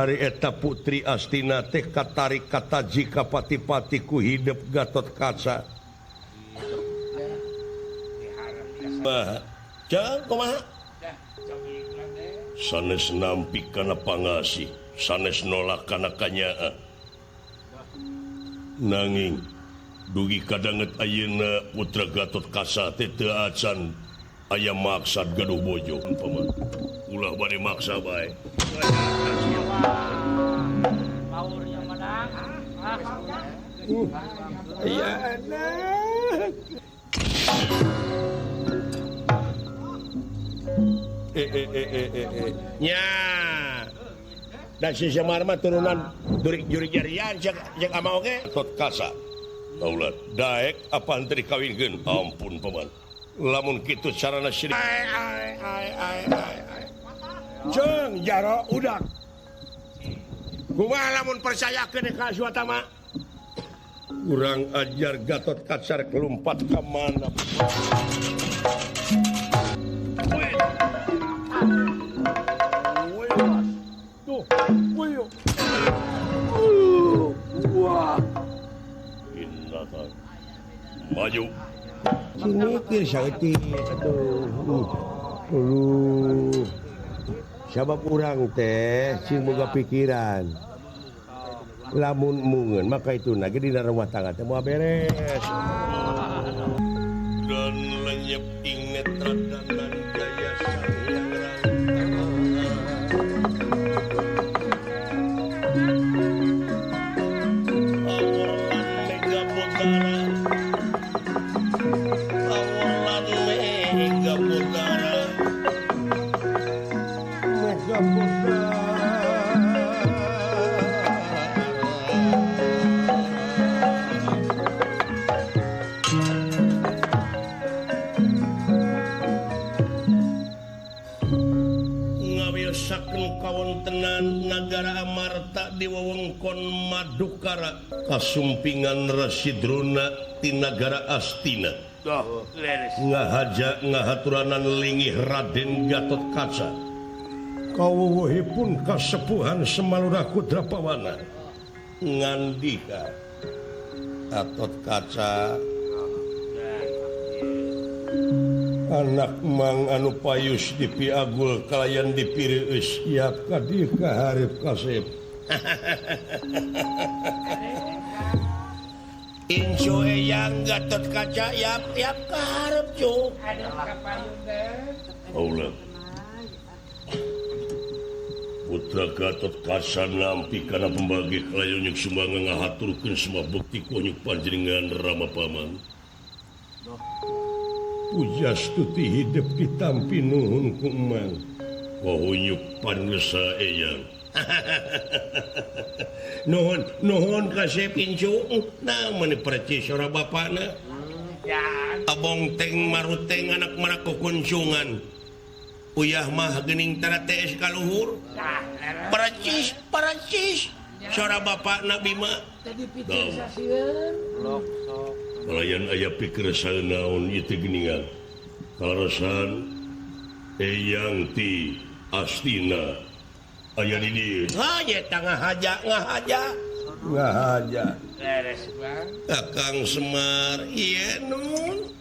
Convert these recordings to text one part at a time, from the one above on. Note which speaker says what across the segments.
Speaker 1: Ari eta putri Astina teh katarik kata jika pati-pati ku hidup Gatot Kaca. Kumaha? Sanes nampi kana pangasih, sanes nolak kana kanyaan. Nanging dugi kadanget ayeuna putra Gatot Kaca teh teu acan aya maksad gaduh bojo paman. Ulah bade maksa bae.
Speaker 2: Paurnya menang.
Speaker 1: Iya anak. Nya. Dan si Semar mah turunan juri jarian jeung ama oge Gatot Kaca. Kaulah daek apa henteu dikawinkeun? Ampun paman. Lamun kitu carana syirik. Jeung jaro udak. Kumaha lamun percayakeun ka suata mah? Urang ajar Gatot Kaca kelumpat ka mana? Tuh, wuyu. Wah. Innatan. Maju. Mikir saeutik atuh. Sabab urang teh sing boga pikiran. Lamun mungeun maka itu nage dina rumah tangga teh moal beres. Dan lenyep inget radanan jaya sang hyang awalan mega bodara. Awalan mega bodara. Mega bodara. Kawontenan nagara Amarta di wewengkon Madukara kasumpingan Rasidruna ti nagara Astina. Ngahaja ngahaturanan lingih Raden Gatot Kaca. Kawuwuhipun kasepuhan Semalura Kudrapawana. Ngandika Gatot Kaca anak mang anu payus dipiagul kalayan dipireueus siap ka dieu ka hareup kasep. Incu eyang Gatot Kaca yap ka hareup cu. Aula. Putra Gatot Kaca nampi kana pembagi kalayan nyuk sumbangan ngahaturkeun semua bukti kunyuk panjenengan Rama Paman. Pujastuti hidup ditampi nuhun ku emang. Wahunyuk panlesa eyang. Nuhun kasep incu. Nah mani percis ora bapana. Abong teng maruteng anak marak kukuncungan. Uyah mah geuning tara TS kaluhur. Percis. Sora bapana Bima.
Speaker 2: Tadi pikir sasieun.
Speaker 1: Kalayan aya pikir saeunaon ieu teh geuningan. Kalarosan eyang ti Astina aya di dieu. Ha nya tangah ngahaja. Beres, Bang. Kakang Semar, ieu nun.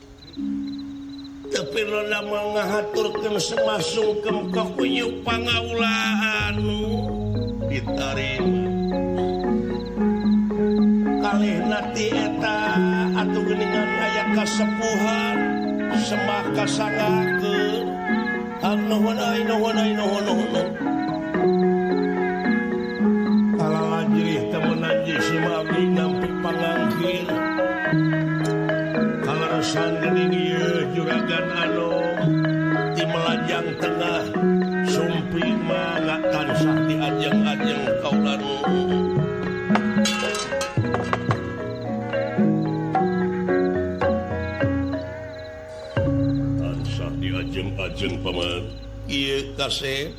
Speaker 1: Tapi rada mah ngahaturkeun semasungkem ka kunyuk pangaulaan nu ditarima. Kalihna ti eta atuh geuningan aya kasepuhan sembah kasangakeun nuhun kalalajrih teu meunanji si abdi nampi pangangkin kalarasan geuning ieu juragan anu ti melajang tengah sumpi mah tansah diajeng-ajeng kaulan. Ajeng paman ieu kasep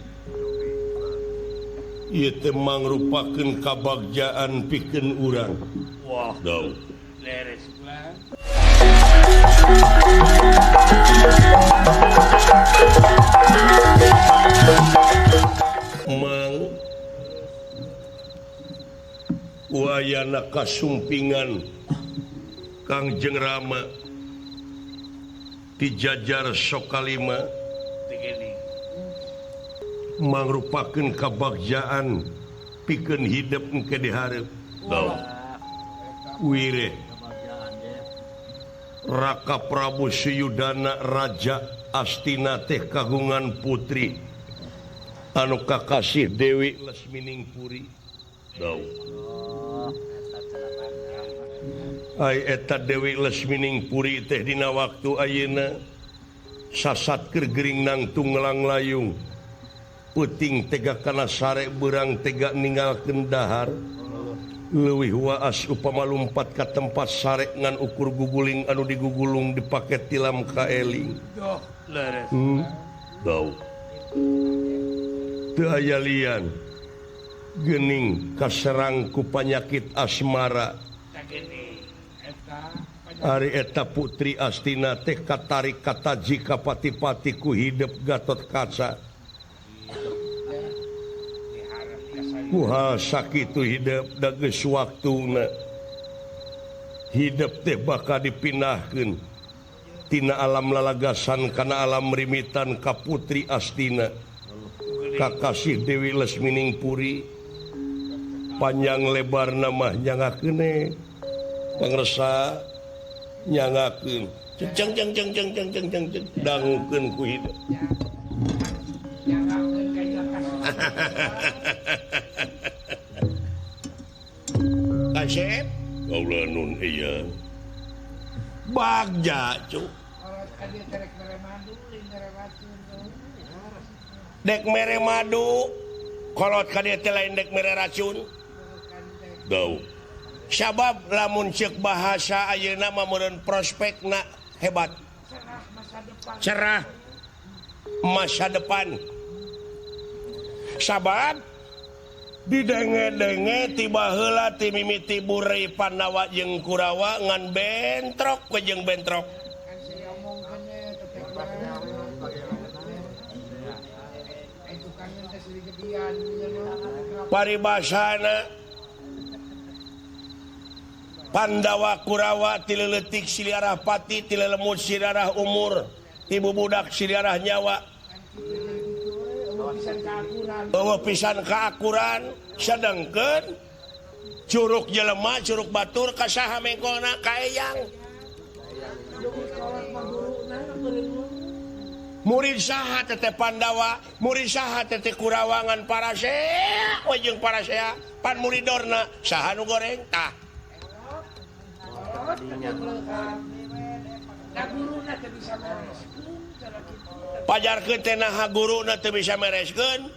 Speaker 1: ieu teh mangrupakeun kabagjaan pikeun urang. Wah, daun. Leres Bang. Mang ayana kasumpingan Kangjeng Rama dijajar sokalima mangrupakeun kabagjaan pikeun hidup engke dihareup. Wireh Raka Prabu Suyudana Raja Astina teh kagungan putri anu kakasih Dewi Lesminingpuri. Ai eta Dewi Lesminingpuri teh dina waktu ayeuna sasat keur gering nangtung ngelang-layung peuting tega kana sare beurang tega ninggalkeun dahar leuwih waas upama lumpat ka tempat sare ngan ukur guguling anu digugulung dipake tilam kaeling. Teu aya lian geuning kaserang ku panyakit asmara. Ari eta putri Astina teh katarik kataji ka pati-pati ku hidup Gatot Kaca. Kuha sakitu hidup da geus waktuna. Hidup teh bakal dipindahkeun tina alam lalagasan kana alam rimitan ka putri Astina. Kakasih Dewi Lesminingpuri panjang lebar mah nyangakeun pangresa nyangakeun ceng ceng ceng ceng ceng ceng ceng ceng dangukeun ku hidup. Kasep Allah nun iya bagja cuk dek mere madu kolot ka dieu teh lain dek mere racun. Sabab lamun ceuk bahasa ayeuna mah meureun prospekna hebat. Cerah masa depan. Sabab didenge-denge tiba heula ti mimiti Burei Pandawa jeung Kurawa ngan bentrok we jeung bentrok. Paribasana Pandawa Kurawa tileletik siliarah pati tilelemut siliarah umur tibu budak siliarah nyawa bawa pisan keakuran sedengkeun curug jelema curug batur kasaha mengkona kaeyang murid saha teteh Pandawa murid saha teteh Kurawangan Parasea we jeung Parasea pan muridorna saha nu goreng tah pajarkeun teh naha guruna teu bisa mereskeun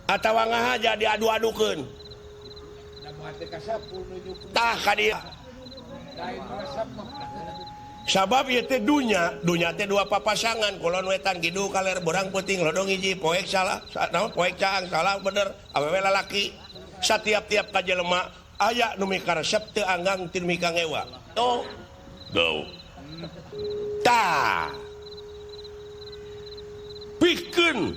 Speaker 1: atawa ngaha jadi adu-adukeun tah ka dieu sabab ieu teh dunya teh dua papasangan kulon wetan kidu kaler borang peuting lodong hiji poek salah naon poek caang salah bener awewe lalaki satiap-tiap ka jelema aya nu mikaresep teu anggang teu mika ngewa tuh tah pikeun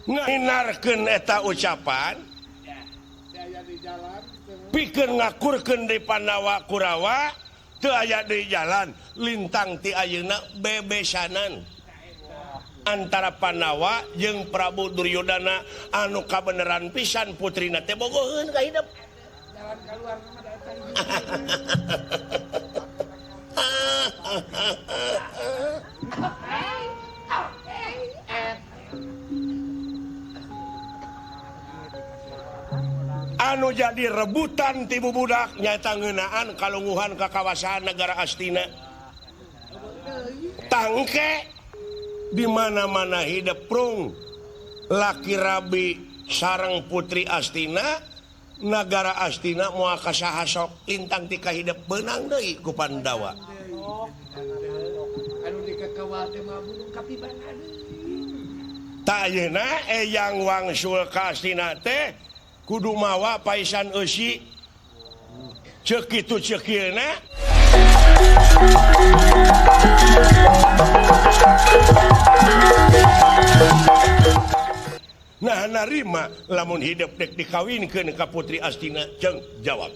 Speaker 1: ngahinarkeun eta ucapan pikeun ngakurkeun di Pandawa Kurawa teu aya di jalan lintang ti ayeuna bebesanan antara Pandawa jeung Prabu Duryodana anu kabeneran pisan putrina teh bogoheun ka hidup jalan kaluar anu jadi rebutan ti budak nyaeta ngeunaan kalungguhan ka kawasan negara Astina tangke di mana-mana hidup prung laki rabi sareng putri Astina negara Astina moal kasaha sok lintang ti kahidup beunang deui ku Pandawa anu dikakawal teh mah bulung kapibana ta ayeuna eyang wangsul ka Astina teh kudu mawa paisan eusi ceuk kitu ceuk ieu na nah narima lamun hidup dek dikawinkeun ka Putri Astina jeung jawab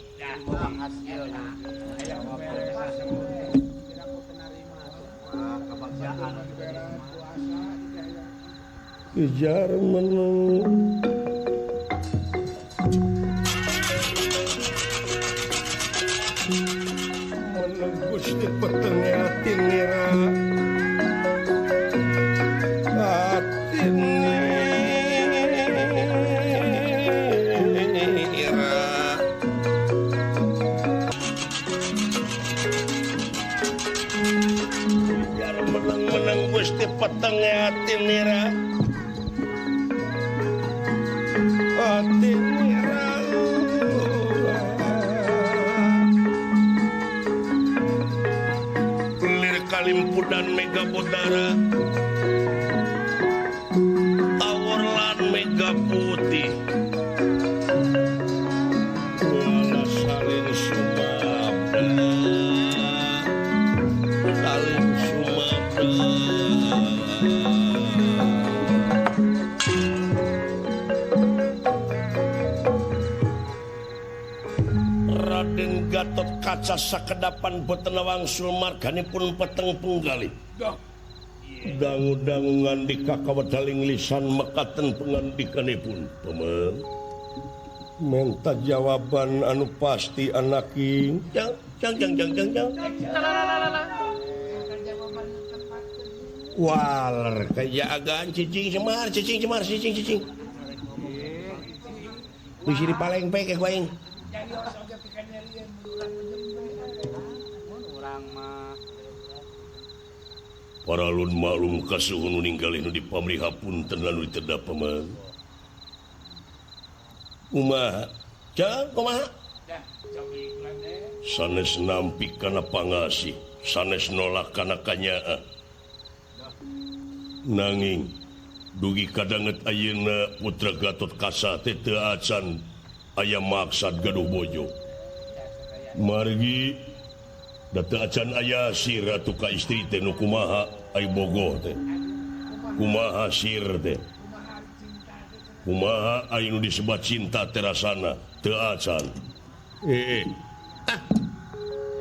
Speaker 1: kejar menang Gusti petenge ati nira ati nira jar menang Gusti petenge ati nira ati nira Kalimpudan Mega Bodara Aworlan Mega Putih Wala Salin Sumabra Salin Sumabra Raden Gatot Kaca sakedapan boten wangsul marganipun peteng penggalih. Dangu-dangu ngandika kawedaling lisan mekaten pengandikanipun. Paman. Menta jawaban anu pasti anaking. Jang. Waler kaya agaan cicing cemar. Wis di paleng peke kuaing. Para lun maklum kasuhun ninggalin nu di pamriha punten anu ditedap paman. Kumaha? Kumaha? Sanes nampi kana pangasih, sanes nolak kana kanyaa. Nanging dugi kadanget ayeuna Putra Gatot Kaca teh teu acan aya maksad gaduh bojo. Margi data acan aya si ratu ka istri teh nu kumaha ai bogoh teh. Kumaha sir teh. Kumaha ai nu disebat cinta teh rasana teu acan.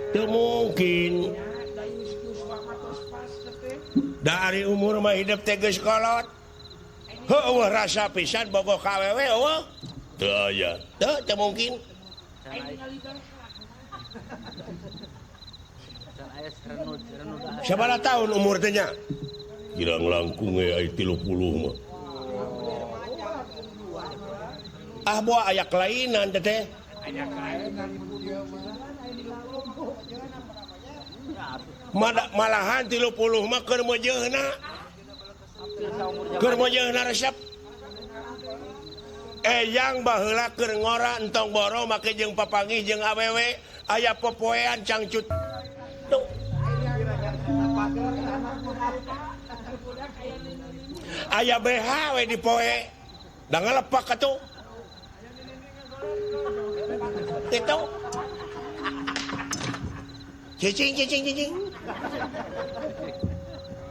Speaker 1: Teu mungkin. Dari umur mah hidup teh geus kolot. Heueuh rasa pisan bogoh ka awewe eueuh. Teu aya. Teu mungkin. Sabaraha tahun umur teh nya? Kirang langkung aya 30 mah. Ah boa aya kelainan teh. Malahan 30 mah keur meujeuna. Keur meujeuna resep. Eyang baheula keur ngora entong boro make jeung papanggih jeung awewe aya popoean cangcut. Tuh. Aya BH we di poe. Da ngalepak atuh. Itu. Cicing.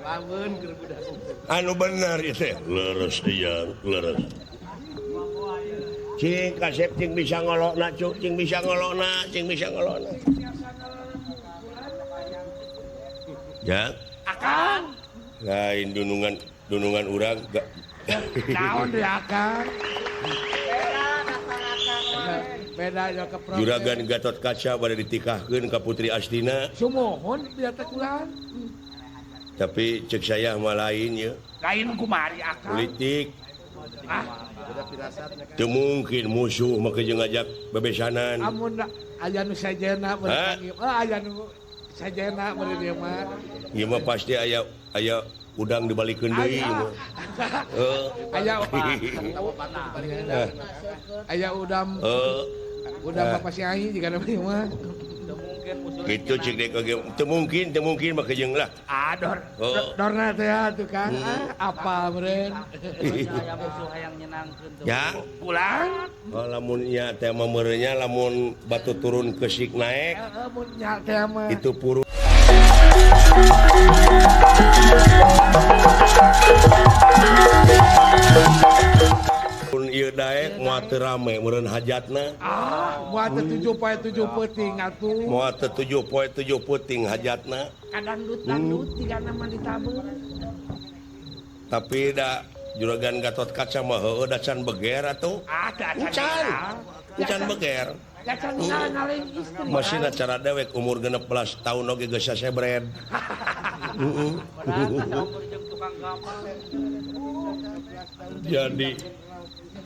Speaker 1: Lamun keur budak. Anu bener ieu leres iya, leres. Cing kasep cing bisa ngolokna cuk, cing bisa ngolokna. Ya. Akang. Lain dunungan urang.
Speaker 2: Naon deui Akang? Beda ya ke
Speaker 1: Juragan Gatot Kaca bade ditikahkeun ka Putri Astina.
Speaker 2: Sumohon biar teh kulan.
Speaker 1: Tapi cek saya mah lain ya.
Speaker 2: Lain kumari Akang.
Speaker 1: Politik.
Speaker 2: Beda firasat.
Speaker 1: Teu mungkin musuh make jeung ngajak bebesanan.
Speaker 2: Amun aya nu sajena beunang. Aya nu sajena beureun ieu mah.
Speaker 1: Ieu mah pasti aya udang dibalikeun deui mah.
Speaker 2: Aya udam. Udam Bapak Syai jika nama ieu mah.
Speaker 1: Gitu cik dek teu mungkin make jeung lah.
Speaker 2: Dor. Dorna teh atuh kan. Apa meureun.
Speaker 3: Aya musuh hayang nyenangkeun teh.
Speaker 1: Ya.
Speaker 3: Pulang.
Speaker 1: Lamun nya teh mah meureunnya lamun batu turun keusik naek.
Speaker 2: Mun nya teh mah.
Speaker 1: Itu puru ieu daek moal teu rame meureun hajatna.
Speaker 2: Moal teu 7 peuting atuh.
Speaker 1: Moal teu 7 peuting hajatna.
Speaker 2: Kadangdut tigana mah ditabeur.
Speaker 1: Tapi da juragan Gatot Kaca mah heueuh da can beger atuh. Can beger.
Speaker 2: Dacan ngaling istri.
Speaker 1: Masih acara dewek umur 16 tahun oge geus sasebred. Jadi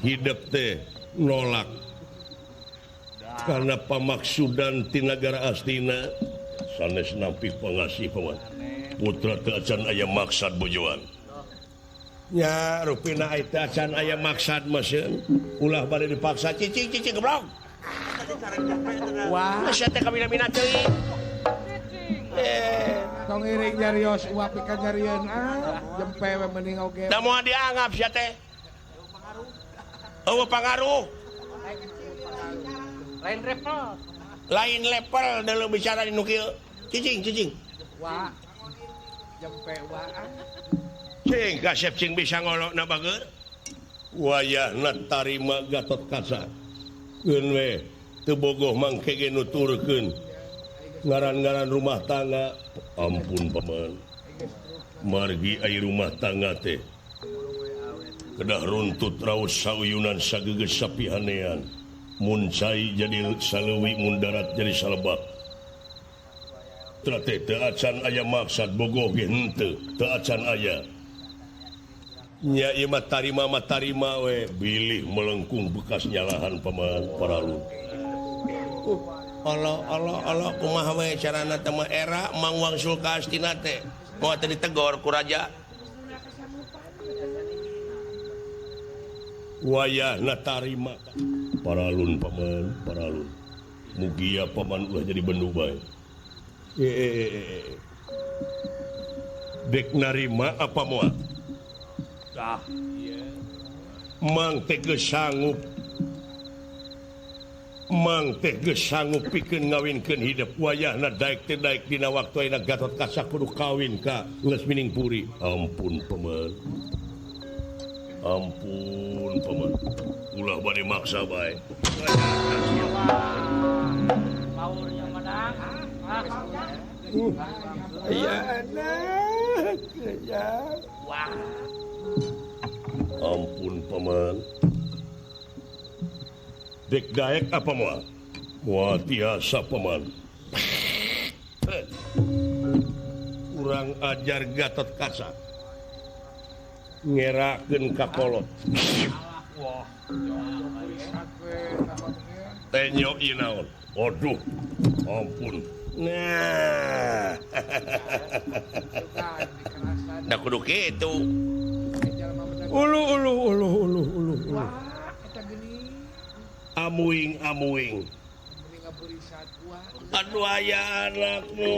Speaker 1: hidup teh nolak karena pamaksudan ti nagara astina sanes nampi pangasih paman putra teu acan aya maksad bojoan nya rupina eta acan aya maksad masieun ulah bade dipaksa cicing geblok wah sia teh kamina-mina teuing
Speaker 2: tong iring jarios uap ikan jarieun jempe we mending oge
Speaker 1: da moal dianggap sia teh eueuh pangaruh lain level dalam bicara di nukil cicing
Speaker 2: wah jempe wah
Speaker 1: cing kasep cing bisa ngolok na bager wayahna tarima Gatot Kaca keun we teu bogoh mangke ge nuturkeun ngaran-ngaran rumah tangga ampun paman margi ai rumah tangga teh kedah runtut raos sauyunan sageges sapihanean mun cai jadi saleuwi mun darat jadi salebak teu acan aya maksad bogoh ge henteu teu acan aya nya ieu mah tarima we bilih melengkung bekas nyalahan paman paralun Allah kumaha we carana teh mah era mangwangsul ka astina teh moal teu ditegor ku raja wayahna tarima paralun paman paralun mugia paman ulah jadi bendu bae dek narima apa moal mang teh geus sanggup pikeun ngawinkeun hidup wayahna daek teh daek dina waktu ayeuna Gatot Kaca kudu kawin ka Leus Mining Puri ampun paman ulah bade maksa bae
Speaker 3: Paurnya menang.
Speaker 1: ya anak ya
Speaker 3: Wah.
Speaker 1: ampun paman dek daek apa moal moal tiasa paman kurang ajar Gatot Kaca ngerakeun ka kolot tenyo inaon aduh ampun nah da kudu kitu ulu amuing aduh aya anakmu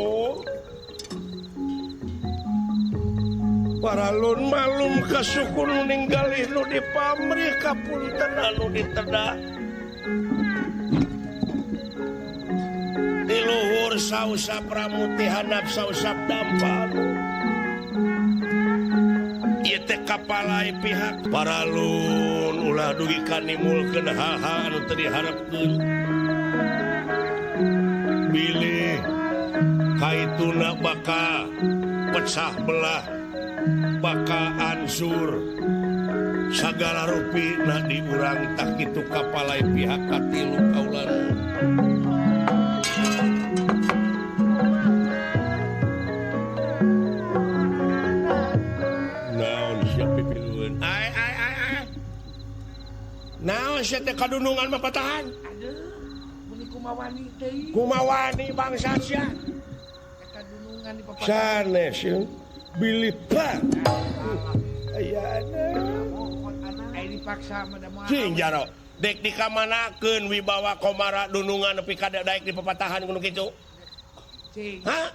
Speaker 1: paralun malum kasukun ninggalih nu di pamrih kapunten anu ditedah di luhur sausap ramuti handap sausap dampal ieu teh kapalai pihak paralun ulah dugi kanimulkeun hal-hal anu teu diharepkeun bilih kaituna baka pecah belah baka ansur sagala rupina di urang tak kitu kapalai pihak katilu kaulan naon sia pipilueun naon sia teh kadunungan mah patahan
Speaker 2: muni kumawani teh
Speaker 1: kumawani bangsa sia
Speaker 2: kadunungan di papan
Speaker 1: sanes bilih pak ayana
Speaker 2: ai dipaksa mah da moal
Speaker 1: cing jaro dek dikamanakeun wibawa komara dunungan nepi ka daek di pepatahan kudu kitu
Speaker 2: cing
Speaker 1: ha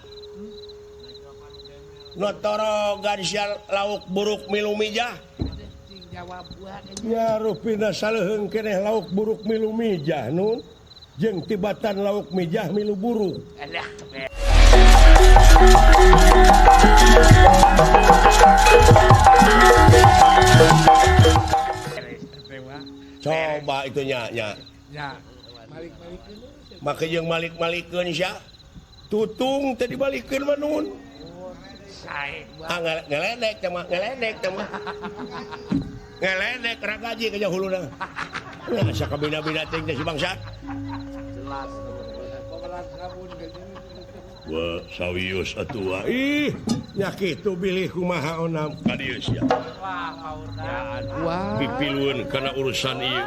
Speaker 1: notorogan sia lauk buruk milu mijah
Speaker 2: cing jawab buat
Speaker 1: nya rupina saleuheung keneh lauk buruk milu mijah nun jeung tibatan lauk mijah milu buruk
Speaker 2: alah
Speaker 1: itunya
Speaker 2: Ya. Balik-balikin.
Speaker 1: maka yang malik-malikeun sia tutung tadi balikeun mah nun
Speaker 3: Sae
Speaker 1: ngeledek teh mah ngeledek ragaji ka jahuluna nah sakabina-bina teh si bangsat
Speaker 3: jelas.
Speaker 2: Pemeran sabun gitu.
Speaker 1: wah sawius atuh ih nya kitu bilih kumaha onam ka dieu sia
Speaker 3: Wah, Maurna.
Speaker 2: Wah.
Speaker 1: pipilueun kana urusan ieu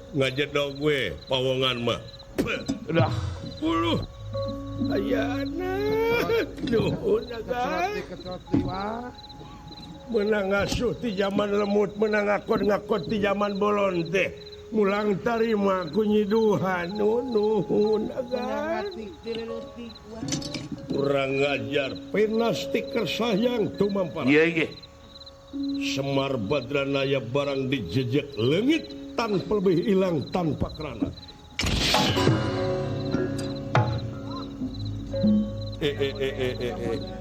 Speaker 1: ngajedog we pawongan mah
Speaker 2: Udah.
Speaker 1: uluh ayana nuhun guys
Speaker 2: Ketroti wah.
Speaker 1: menang ngasuh ti zaman lemut menang ngakon ti zaman bolon teh mulang tarima ku nyiduhan nuhun agar
Speaker 2: Tiletik wah.
Speaker 1: kurang ngajar pena stiker sayang tumampar
Speaker 3: Iya.
Speaker 1: Semar Badranaya barang dijejek leungit tanpa lebih hilang tanpa kerana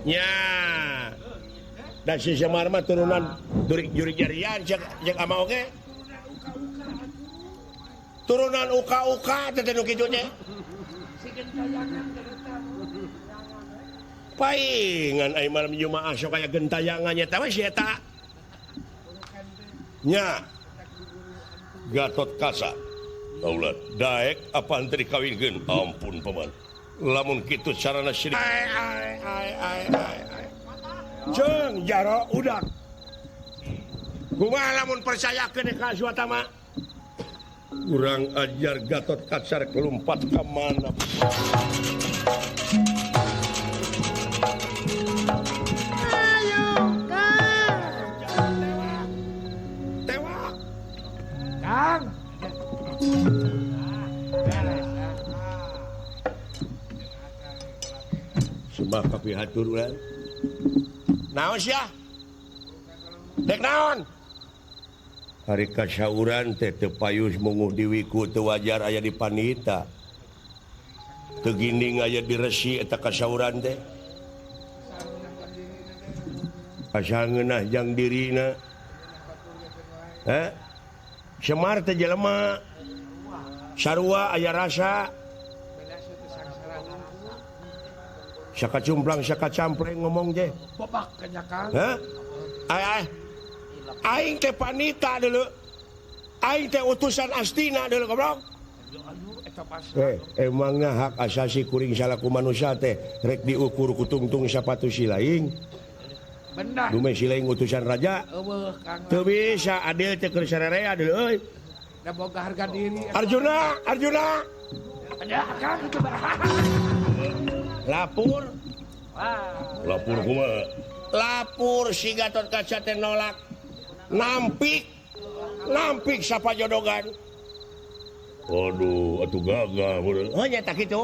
Speaker 1: nya dan si Semar mah turunan Jurik Jarian cek ama oge turunan uka-uka teh nu kitu teh paingan ai malam Jumaah sok aya gentayangannya teh we si eta nya Gatot Kaca Aulat daek apa antri kawinkeun ampun paman lamun kitu carana syirik jeung jaro udak kumaha lamun percayakeun ka suata mah urang ajar Gatot Kaca rek lumpat ka mana tewak
Speaker 2: Kang.
Speaker 1: sembah kapihatur urang naon sia dek naon hari kasyauran teh teu payus munguh di wiku teu wajar aya di panita teu ginding aya di resi eta kasyauran teh asal ngeunah jang dirina Semar teh jelema sarua aya rasa saka cumplang saka campreng ngomong je
Speaker 2: Bobak kanya Kang.
Speaker 1: aing teh panita dulu aing teh utusan Astina dulu goblok
Speaker 2: Aduh eta pas.
Speaker 1: emangnya hak asasi kuring salaku manusia teh rek diukur ku tungtung sapatu si laing
Speaker 2: Benar.
Speaker 1: dume si laing utusan raja
Speaker 2: Eueuh Kang.
Speaker 1: teu bisa adil teh keur sarerea deuleu euy
Speaker 2: Da boga harga diri.
Speaker 1: Arjuna
Speaker 2: Ada Kang itu
Speaker 1: lapur
Speaker 3: Wah.
Speaker 1: lapur kumaha lapur si Gatot Kaca teh nolak nampik sapajodogan waduh atuh gagah oh nyata kitu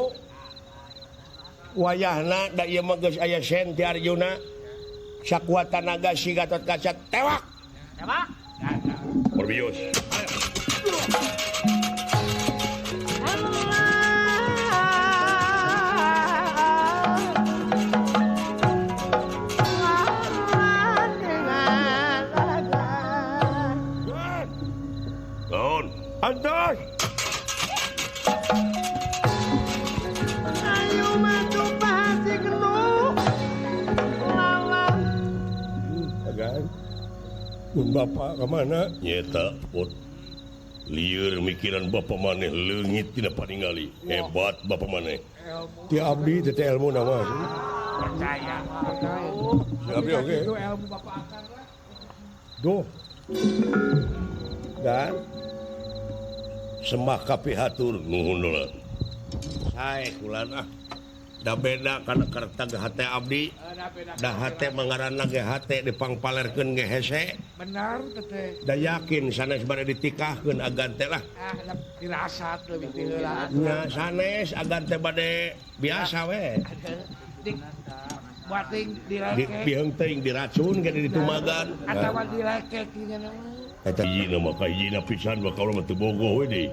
Speaker 1: wayahna da ieu mah geus aya sen ti Arjuna sakuat tanaga si Gatot Kaca tewak
Speaker 3: Siapa?
Speaker 1: perbios naon antos
Speaker 2: Ayo matu pasti keluh. Lawan.
Speaker 1: agan mun bapak ka mana nyeta pot lieur mikiran bapak maneh leungit tina paningali hebat bapak maneh ti abdi teh ilmu nama
Speaker 3: Percaya.
Speaker 1: abdi oge
Speaker 2: Itu ilmu Bapak Akang lah.
Speaker 1: duh dan sembah kapihatur nuhun dolan sae kulan da beda kana karta ge hate abdi da hate mangaranna ge hate dipangpalerkeun ge hese
Speaker 2: Benar teh.
Speaker 1: da yakin sanes bade ditikahkeun agan teh lah
Speaker 2: Dirasat lebih ti heula.
Speaker 1: nya sanes agan teh bade biasa we
Speaker 2: Dik bating
Speaker 1: di
Speaker 2: dilekek
Speaker 1: pieung teuing diracun ge ditumagan
Speaker 2: atawa dilekek gitu nama.
Speaker 1: eta hijina mah ka hijina pisan bakal mah teu bogoh we deui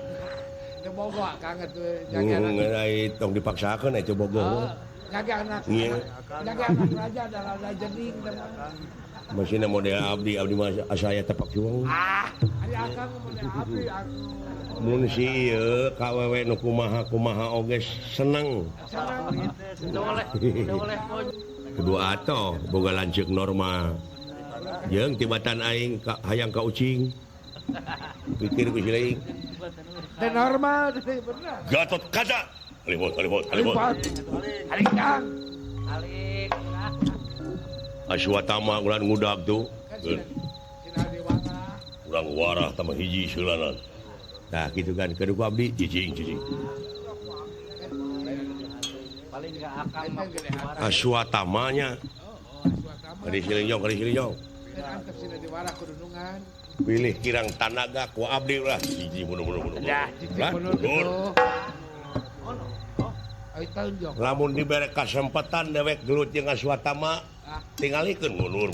Speaker 2: Teu boga Kang atuh jajanan.
Speaker 1: ngai tong dipaksakeun eta bogoh
Speaker 2: Jaga anak.
Speaker 1: Iya.
Speaker 2: Jaga anak raja dalam jening.
Speaker 1: Masih na model abdi mah asaya tepak juang.
Speaker 2: Ari akang model abdi aku.
Speaker 1: Mun si ieu kawewe nu kumaha oge seneng.
Speaker 3: Boleh pun.
Speaker 1: Kedua atoh boga lanceuk norma. Jeung tibatan aing hayang ka ucing. Pikir ku sileing.
Speaker 2: Teh normal teh bener.
Speaker 1: Gatot kaca. Alipot.
Speaker 2: Alik kang.
Speaker 3: Alik.
Speaker 1: Aswatama ulah ngudag tuh.
Speaker 2: Cina dewasa.
Speaker 1: Urang warah tambah hiji seulanan. Nah gitu kan kedua ku abdi cicing.
Speaker 3: Paling gak akan
Speaker 1: Aswatamanya. Kali silinjong.
Speaker 2: Dan antep cina dewasa kudunungan.
Speaker 1: Pilih kirang tanaga ku abdi lah. Hiji mun.
Speaker 3: Ya,
Speaker 2: Cicing mundur gitu. Ayo tunjuk.
Speaker 1: Lamun dibere kasempatan dewek gelut jeung Aswatama tingalikeun mundur.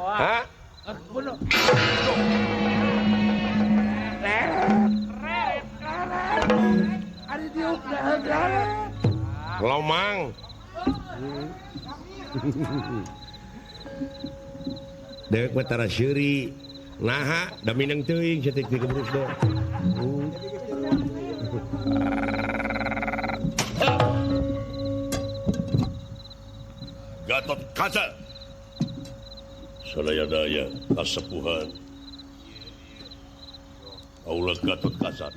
Speaker 1: Hah?
Speaker 2: Bunuh. Ada diuk dah.
Speaker 1: Lomang. Dewek betara seuri. Naha da mineng teuing cetik dikebrus deh. Gatot kaca. Sadaya daya kasepuhan. Aula Gatot kaca.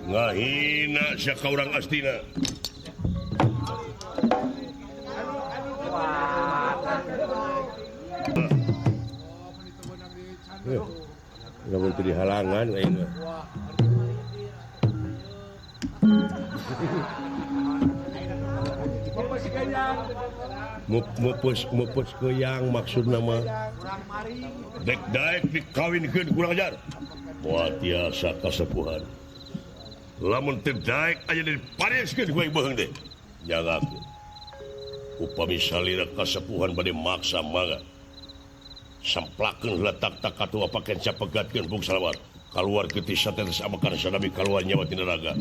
Speaker 1: Ngahina siaka urang astina. Nggak mau jadi halangan kayaknya. Mupus keyang maksud nama dek daek dikawinkeun kurang ajar. Wah tiasa kasepuhan. Lamun teu daek aya dipareskeun ku beung teh. Jagakeun. Upami salira kasepuhan bade maksa mangga. Samplakeun letak tak katua paken capegatkeun bung salawat. Kaluar getih satetes amakan sadami kaluar nyawa tina raga.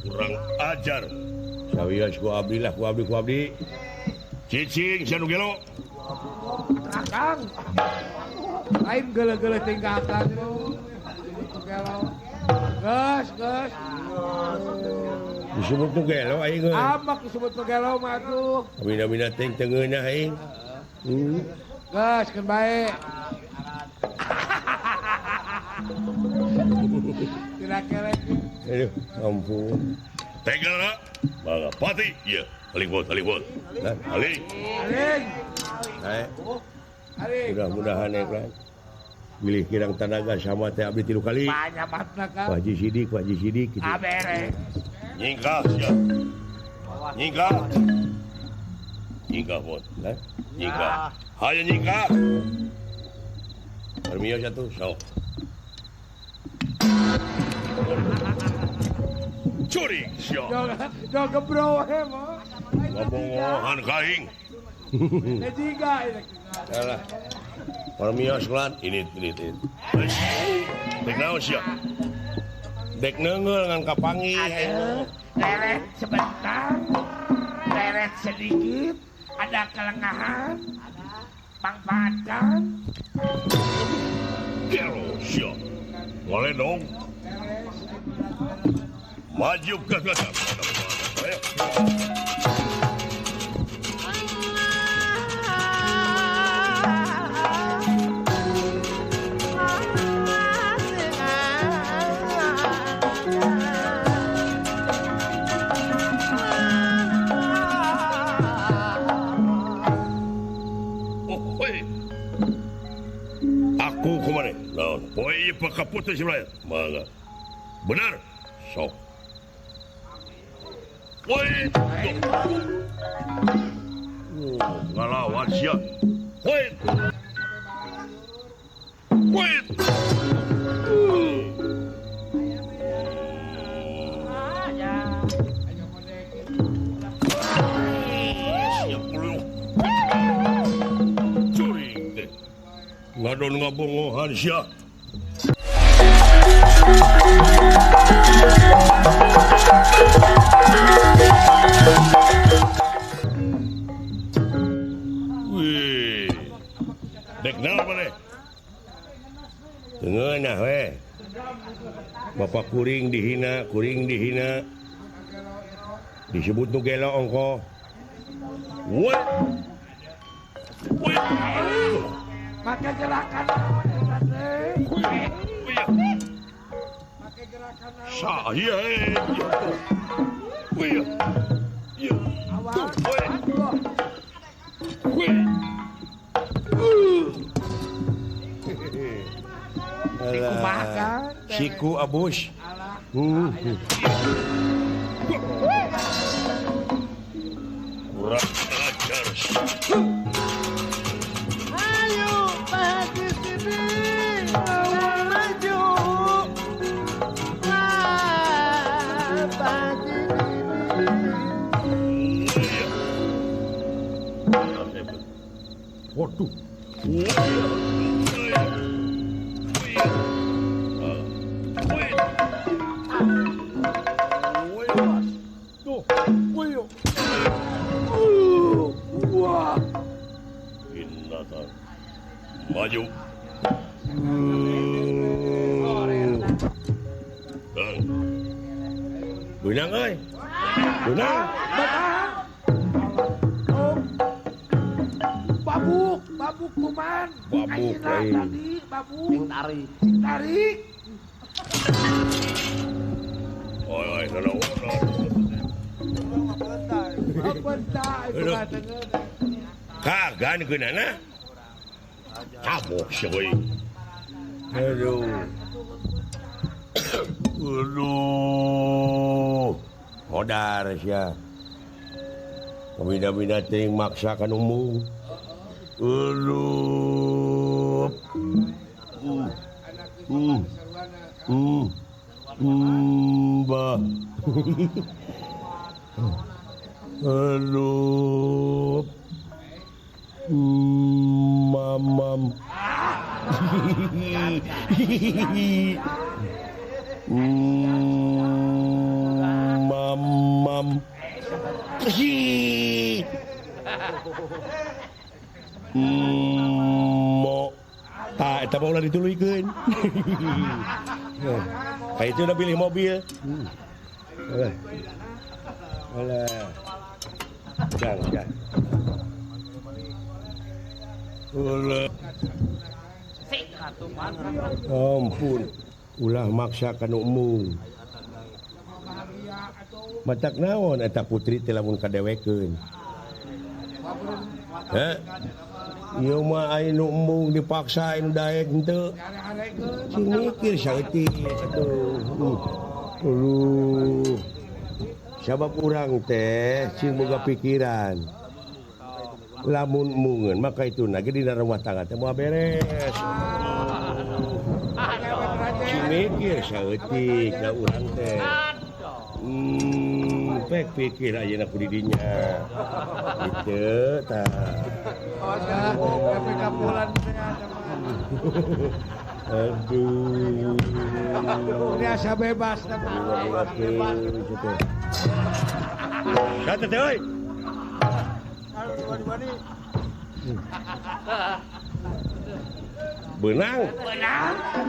Speaker 1: Kurang ajar. Sawias ku abdi lah, ku abdi. Cicing sanu gelo.
Speaker 2: Akang. Lain gele-gele tinggal akang itu. Gelo. Gas.
Speaker 1: Disebut nu gelo aing geus.
Speaker 2: Amak disebut gelo mah tuh.
Speaker 1: Mina teh tengeunah aing.
Speaker 2: Gas kan bae. Tidak kelek.
Speaker 1: Aduh, ampun. Tegal na. Mangga pati. Iya, alipot. Nah, aling. Naik. Mudah-mudahan ya kan. Pilih kirang tanaga sama teh abdi 3 kali.
Speaker 2: Banyak batna kan.
Speaker 1: Haji Sidik gitu.
Speaker 2: Abere.
Speaker 1: Nyingkah sia. Nyingkah bot. Nah, nyingkah. Hayo nyingkah. Permio satu, sok. Curi sia.
Speaker 2: Do gebro he mah.
Speaker 1: Ngomong kaing.
Speaker 2: Jiga ini.
Speaker 1: Alah. Permio sekolah ini. Dek naon sia. Dek neungeul ngan kapangi.
Speaker 2: Leret sebentar. Leret sedikit. Ada kelengahan. Manfaatkan.
Speaker 1: Gelo sia. Boleh dong. Maju ke belakang. Ayo. Aku kemana? Nah, poe pakaputus sebenarnya. Mangga. Benar. Sok. Woi. Ngalawan siap. Woi. Siap dulu. Curi. ngadon ngabongohan sia. Wih. Dek naon maneh? Tengeunah we. Bapak kuring dihina. Disebut nu gelo ongko. Woi.
Speaker 2: Pakai gerakan naon eta teh? Pakai gerakan naon?
Speaker 1: Saya Wih. Ya.
Speaker 2: Awal.
Speaker 1: Wih.
Speaker 2: Siku makan.
Speaker 1: Siku abus.
Speaker 2: Alah.
Speaker 1: Kurang ajar.
Speaker 2: Ayo, Haji Sidi. Maju. Haji
Speaker 1: Waduh.
Speaker 2: Wah.
Speaker 1: Maju. Benang euy. Benang.
Speaker 2: Babuk kuman.
Speaker 1: Babuk,
Speaker 2: Ayeuna
Speaker 1: euy.
Speaker 2: tadi babuk.
Speaker 3: Sing tarik.
Speaker 2: Tarik.
Speaker 1: Oi, sana ono.
Speaker 2: Apa dah itu
Speaker 1: Aduh.
Speaker 2: katanya.
Speaker 1: Kagan geunana. Cabok sih euy. Aduh. Aduh. Modar sia. Pemina-pina teuing maksa kan umum. Aduh. Bah. Aduh. Mamam. Mamam. Mo. Tak, eta mau dituluykeun. Kayak itu udah pilih mobil. Alah. Udah. Alah.
Speaker 3: Sik atuh man.
Speaker 1: Ampun. Ulah maksakan umum. Matak naon eta putri teh lamun kadewekeun. Heh. Ieu mah aya nu embung dipaksain daek henteu. Cing mikir saeutik atuh. Sabab urang teh cing boga pikiran. Lamun mungeun maka itu ge dina rumah tangga teh moal beres. Cing mikir saeutik da urang teh. Pek pikir ayeuna ku di dinya. Kitu tah.
Speaker 2: Tapi kapulan
Speaker 1: Aduh.
Speaker 2: ini asa bebas.
Speaker 1: Kata teh euy. Benang.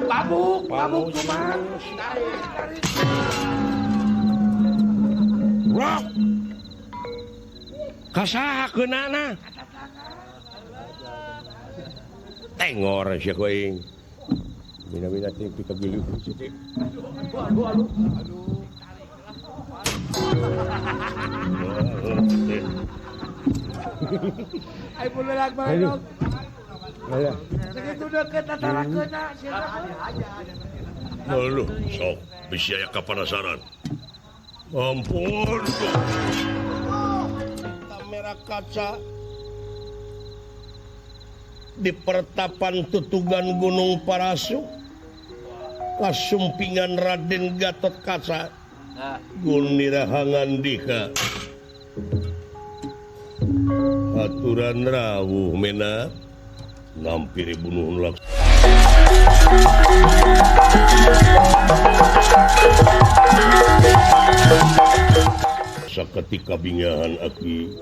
Speaker 2: Babuk kuman.
Speaker 1: Rock. Kasaha keunana? Tengor sia koing. Bina-bina teh pikagilu sitik.
Speaker 2: Ai bulelag bae.
Speaker 1: Ayo.
Speaker 2: Segitu deket tatarakeuna sia.
Speaker 1: Aduh, sok bisa ya kapanasaran. Ampun. Kamera kaca di pertapan tutugan Gunung Parasu, kasumpingan Raden Gatot Kaca, Gunirahangan Dika, aturan rawuh mena nampir bunuh saketika bingahan aki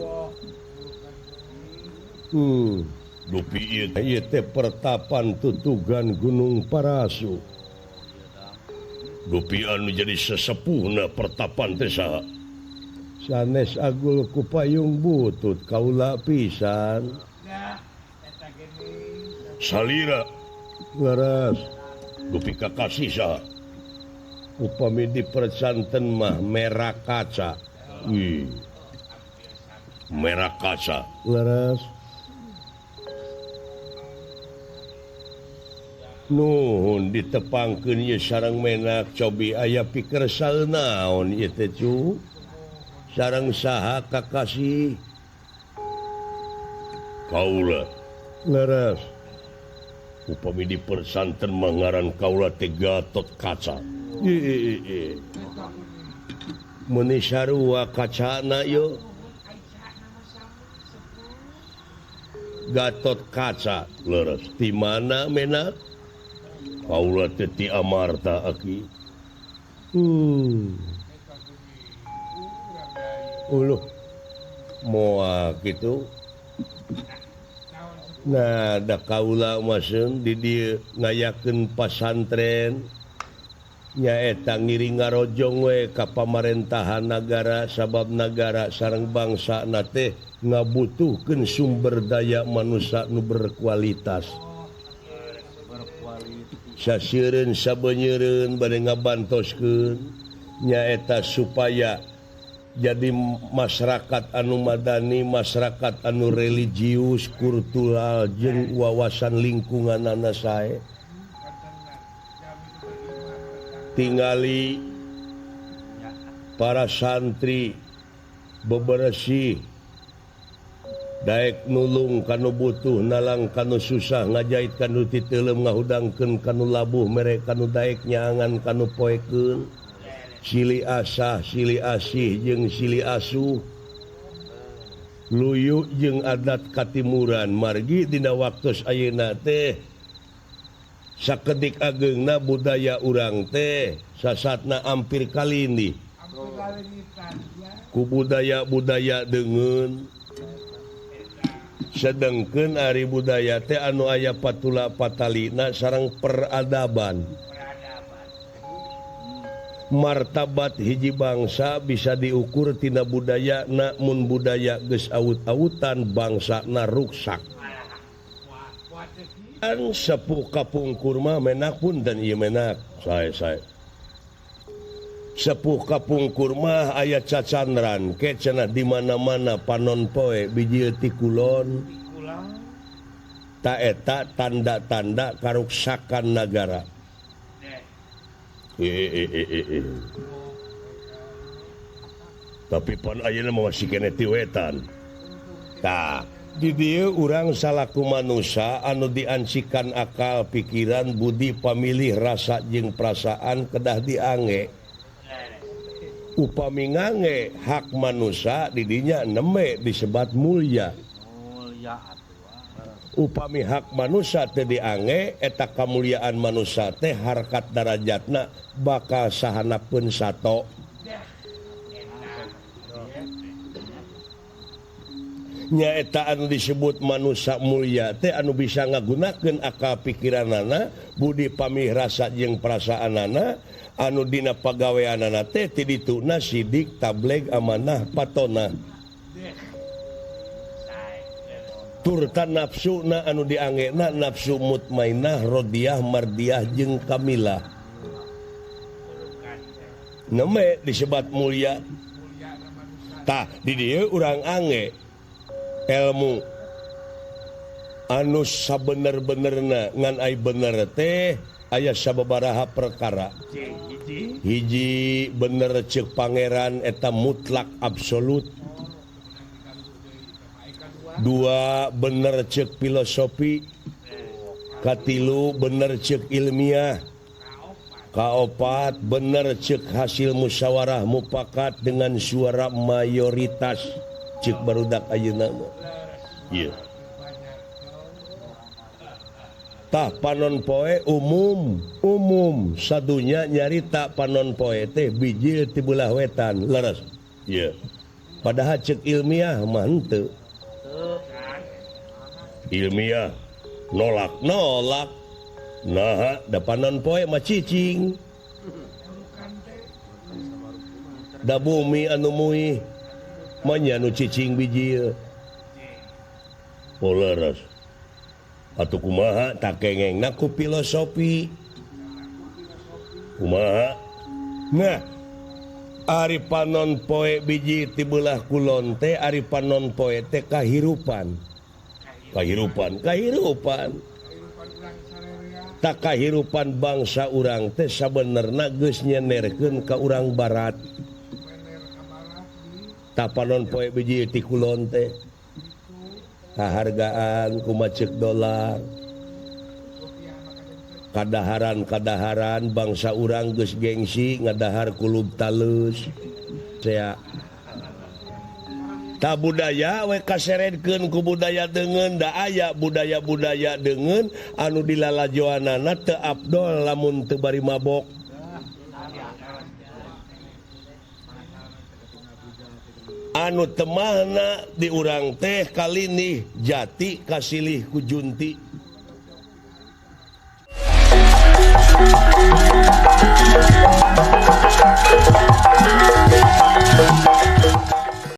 Speaker 1: dupi ieu teh pertapan tutugan Gunung Parasu dupi anu jadi sesepuhna pertapan teh saha sanes agul ku payung butut kaula pisan salira laras dupi kakasih saha upami dipercanten mah merah kaca merah kaca laras nuhun ditepangkeun ieu sareng menak cobi aya pikersal naon ieu teh cu sareng saha kakasih kaula laras upami dipersanten mangaran kaula teh Gatot Kaca meuni sarua kacana yo Gatot Kaca laras di mana menak kaula teh ti Amarta aki uluh moal gitu nah da kaula maseun di dieu ngayakeun pasantren nyaeta ngiring ngarojong we ka pamarentahan nagara sabab nagara sareng bangsana teh ngabutuhkeun sumber daya manusia nu berkualitas saseureun sabenyeureun bade ngabantoskeun nyaeta supaya jadi masyarakat anu madani masyarakat anu religius kultural jeung wawasan lingkunganana sae tingali para santri bebersih daek nulung kanu butuh nalang kanu susah ngajait kanu titeulem ngahudangkeun kanu labuh mere kanu daek nyaangan kanu poekeun silih asah silih asih jeung silih asuh luyu jeung adat katimuran margi dina waktos ayeuna teh sakedik ageungna budaya urang teh sasatna ampir kalindi ku budaya-budaya deungeun sedengkeun ari budaya teh anu aya patula patalina sareng peradaban martabat hiji bangsa bisa diukur tina budaya na mun budaya geus awut-awutan bangsa na ruksak an sepuh kapungkur mah menak pun dan ieu menak sae sepuh kapungkur mah aya cacandran ke cenah di mana-mana panon poe biji ti kulon ta eta tanda-tanda karuksakan nagara tapi pan ayeuna masih kene ti wetan tah di dieu urang salaku manusia anu diancikan akal pikiran budi pamilih rasa jeung perasaan kedah diange upami ngange hak manusia di dinya neme disebat mulya upami hak manusia teh diange eta kamuliaan manusia teh harkat darajatna bakal sahanapeun sato nyaeta anu disebut manusia mulia teh anu bisa ngagunakeun akal pikiranana budi pamih rasa jeung perasaanana anu dina pagaweanana teh ti dituna sidik tableg amanah patona turta nafsuna anu dianggena nafsu mutmainah rodiyah mardiyah jeung kamilah neme disebat mulia tah di dieu urang ange ilmu anu sabener-benerna ngan ai bener teh aya sababaraha perkara hiji bener ceuk pangeran eta mutlak absolut dua bener ceuk filosofi katilu bener ceuk ilmiah kaopat bener ceuk hasil musyawarah mufakat dengan suara mayoritas ceuk barudak ayeuna ieu tah panon poe umum sadunya nyarita panon poe teh bijil ti belah wetan leres iya padahal cek ilmiah mah henteu ilmiah nolak nah da panon poe mah cicing da bumi anu muih mah nya nu cicing bijil leres atuh kumaha tak kengengna ku filosofi kumaha nah ari panon poe biji ti beulah kulon teh ari panon poe teh kahirupan tak kahirupan bangsa urang teh sabenerna geus nyenerkeun ka urang barat tak panon poe biji ti kulon teh kahargaan kumacek dolar kadaharan bangsa urang geus gengsi ngadahar kulub talus saya tak budaya we kaseredkeun ku budaya deungeun da aya budaya-budaya deungeun anu dilalajoanana teu afdol lamun teu bari mabok anu temahna di urang teh kali nih jati kasilih ku junti